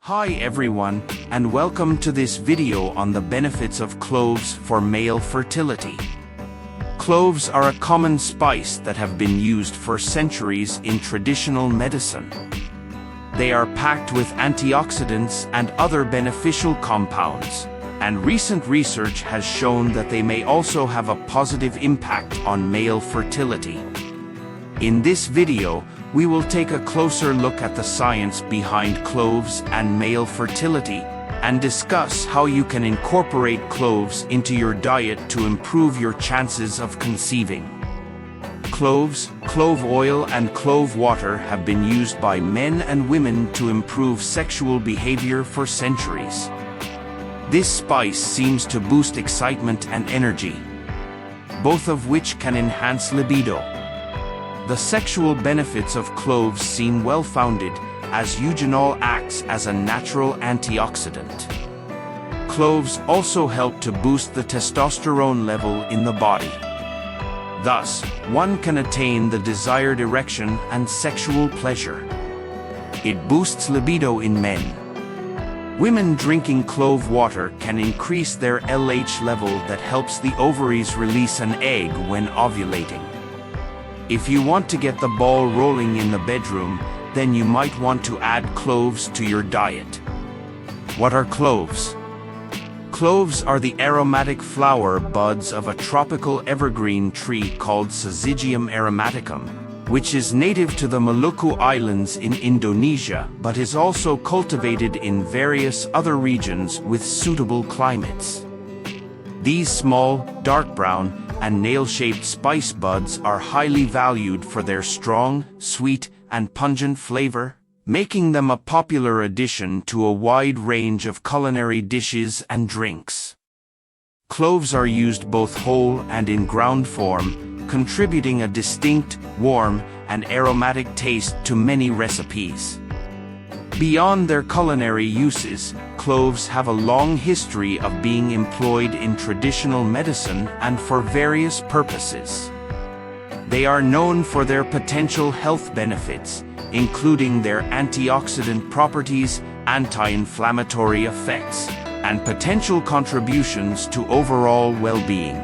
Hi everyone, and welcome to this video on the benefits of cloves for male fertility. Cloves are a common spice that have been used for centuries in traditional medicine. They are packed with antioxidants and other beneficial compounds, and recent research has shown that they may also have a positive impact on male fertility. In this video, we will take a closer look at the science behind cloves and male fertility, and discuss how you can incorporate cloves into your diet to improve your chances of conceiving. Cloves, clove oil and clove water have been used by men and women to improve sexual behavior for centuries. This spice seems to boost excitement and energy, both of which can enhance libido. The sexual benefits of cloves seem well-founded, as eugenol acts as a natural antioxidant. Cloves also help to boost the testosterone level in the body. Thus, one can attain the desired erection and sexual pleasure. It boosts libido in men. Women drinking clove water can increase their LH level that helps the ovaries release an egg when ovulating. If you want to get the ball rolling in the bedroom, then you might want to add cloves to your diet. What are cloves? Cloves are the aromatic flower buds of a tropical evergreen tree called Syzygium aromaticum, which is native to the Maluku Islands in Indonesia but is also cultivated in various other regions with suitable climates. These small, dark brown, and nail-shaped spice buds are highly valued for their strong, sweet, and pungent flavor, making them a popular addition to a wide range of culinary dishes and drinks. Cloves are used both whole and in ground form, contributing a distinct, warm, and aromatic taste to many recipes. Beyond their culinary uses, cloves have a long history of being employed in traditional medicine and for various purposes. They are known for their potential health benefits, including their antioxidant properties, anti-inflammatory effects, and potential contributions to overall well-being.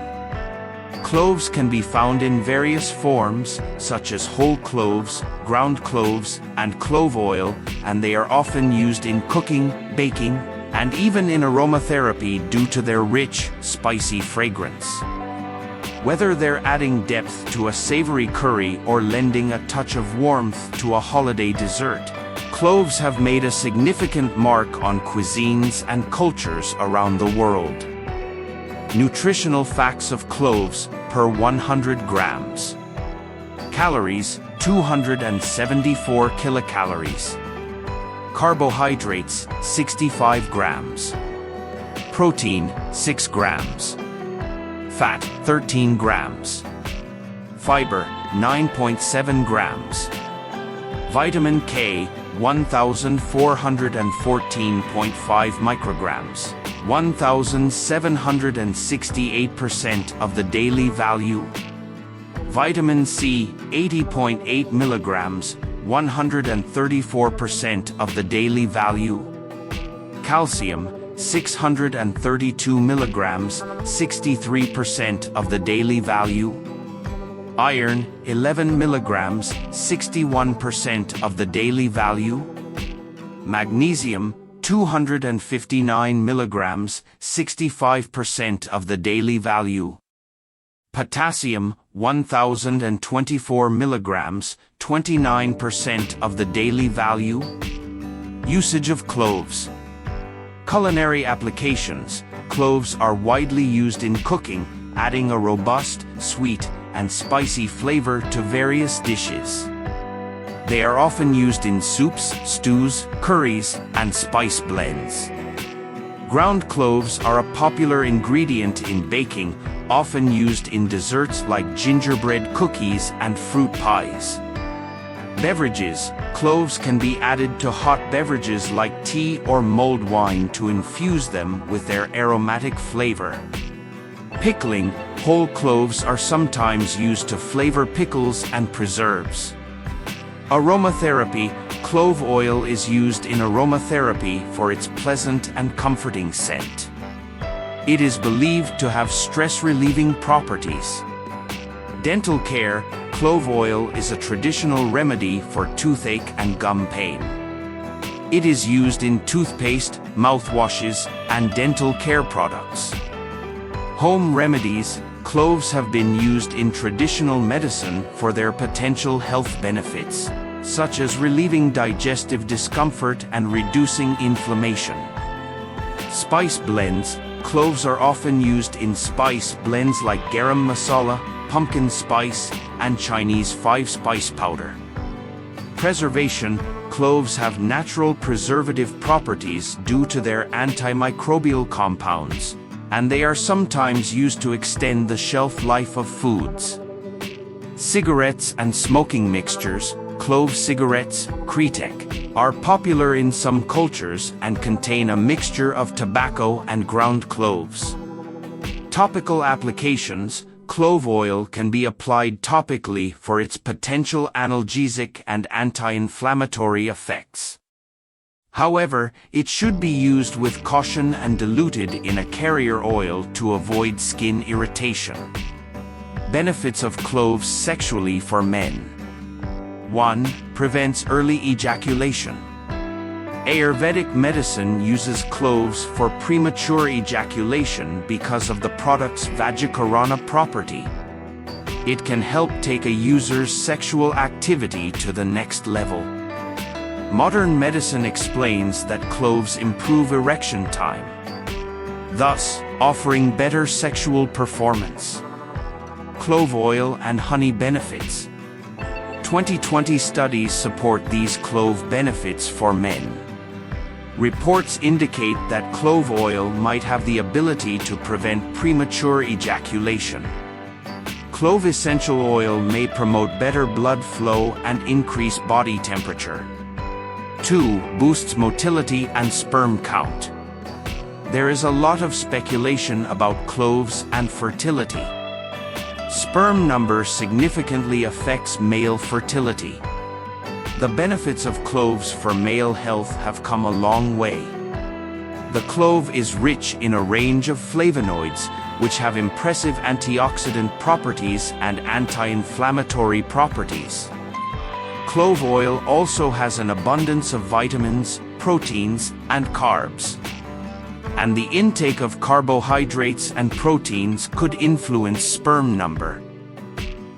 Cloves can be found in various forms, such as whole cloves, ground cloves, and clove oil, and they are often used in cooking, baking, and even in aromatherapy due to their rich, spicy fragrance. Whether they're adding depth to a savory curry or lending a touch of warmth to a holiday dessert, cloves have made a significant mark on cuisines and cultures around the world. Nutritional facts of cloves per 100 grams. Calories, 274 kilocalories. Carbohydrates, 65 grams. Protein, 6 grams. Fat, 13 grams. Fiber, 9.7 grams. Vitamin K, 1,414.5 micrograms. 1,768% of the daily value. Vitamin C, 80.8 milligrams, 134% of the daily value. Calcium, 632 milligrams, 63% of the daily value. Iron, 11 milligrams, 61% of the daily value. Magnesium, 259 milligrams, 65% of the daily value. Potassium, 1,024 milligrams, 29% of the daily value. Usage of cloves. Culinary applications. Cloves are widely used in cooking, adding a robust, sweet, and spicy flavor to various dishes. They are often used in soups, stews, curries, and spice blends. Ground cloves are a popular ingredient in baking, often used in desserts like gingerbread cookies and fruit pies. Beverages. Cloves can be added to hot beverages like tea or mulled wine to infuse them with their aromatic flavor. Pickling. Whole cloves are sometimes used to flavor pickles and preserves. Aromatherapy. clove oil is used in aromatherapy for its pleasant and comforting scent. It is believed to have stress-relieving properties. Dental care, clove oil is a traditional remedy for toothache and gum pain. It is used in toothpaste, mouthwashes, and dental care products. Home remedies, cloves have been used in traditional medicine for their potential health benefits, such as relieving digestive discomfort and reducing inflammation. Spice blends, cloves are often used in spice blends like garam masala, pumpkin spice, and Chinese 5-spice powder. Preservation, cloves have natural preservative properties due to their antimicrobial compounds, and they are sometimes used to extend the shelf life of foods. Cigarettes and smoking mixtures, clove cigarettes, Kretek, are popular in some cultures and contain a mixture of tobacco and ground cloves. Topical applications, clove oil can be applied topically for its potential analgesic and anti-inflammatory effects. However, it should be used with caution and diluted in a carrier oil to avoid skin irritation. Benefits of cloves sexually for men. 1. Prevents early ejaculation. Ayurvedic medicine uses cloves for premature ejaculation because of the product's Vajikarana property. It can help take a user's sexual activity to the next level. Modern medicine explains that cloves improve erection time, thus offering better sexual performance. Clove oil and honey benefits. 2020 studies support these clove benefits for men. Reports indicate that clove oil might have the ability to prevent premature ejaculation. Clove essential oil may promote better blood flow and increase body temperature. 2. Boosts motility and sperm count. There is a lot of speculation about cloves and fertility. Sperm number significantly affects male fertility. The benefits of cloves for male health have come a long way. The clove is rich in a range of flavonoids, which have impressive antioxidant properties and anti-inflammatory properties. Clove oil also has an abundance of vitamins, proteins, and carbs. And the intake of carbohydrates and proteins could influence sperm number.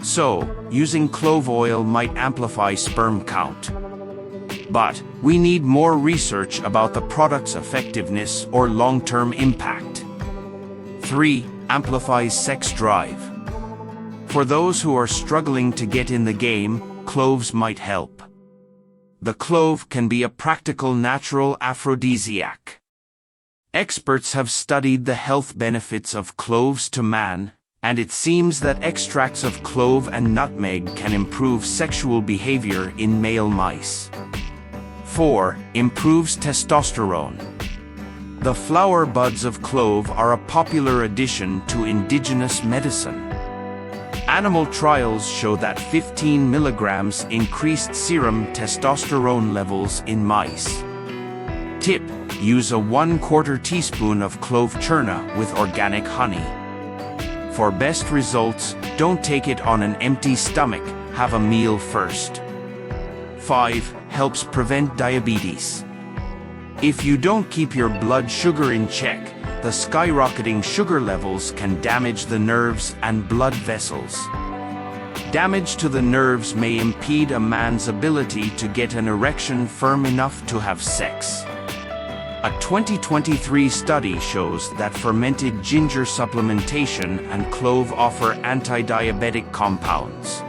So, using clove oil might amplify sperm count. But we need more research about the product's effectiveness or long-term impact. 3. Amplifies sex drive. For those who are struggling to get in the game, cloves might help. The clove can be a practical natural aphrodisiac. Experts have studied the health benefits of cloves to man, and it seems that extracts of clove and nutmeg can improve sexual behavior in male mice. 4. Improves testosterone. The flower buds of clove are a popular addition to indigenous medicine. Animal trials show that 15 milligrams increased serum testosterone levels in mice. Tip: use a 1/4 teaspoon of clove churna with organic honey. For best results, don't take it on an empty stomach, have a meal first. 5. Helps prevent diabetes. If you don't keep your blood sugar in check, the skyrocketing sugar levels can damage the nerves and blood vessels. Damage to the nerves may impede a man's ability to get an erection firm enough to have sex. A 2023 study shows that fermented ginger supplementation and clove offer anti-diabetic compounds.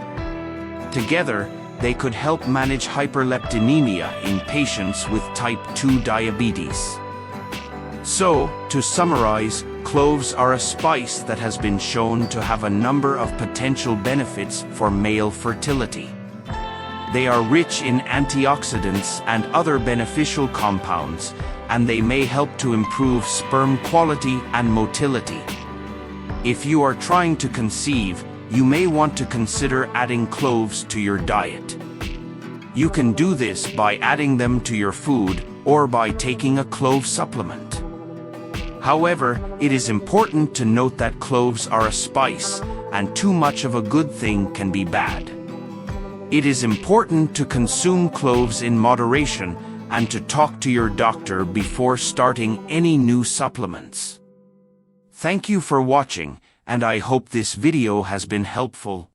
Together, they could help manage hyperleptinemia in patients with type 2 diabetes. So, to summarize, cloves are a spice that has been shown to have a number of potential benefits for male fertility. They are rich in antioxidants and other beneficial compounds, and they may help to improve sperm quality and motility. If you are trying to conceive, you may want to consider adding cloves to your diet. You can do this by adding them to your food or by taking a clove supplement. However, it is important to note that cloves are a spice, and too much of a good thing can be bad. It is important to consume cloves in moderation and to talk to your doctor before starting any new supplements. Thank you for watching, and I hope this video has been helpful.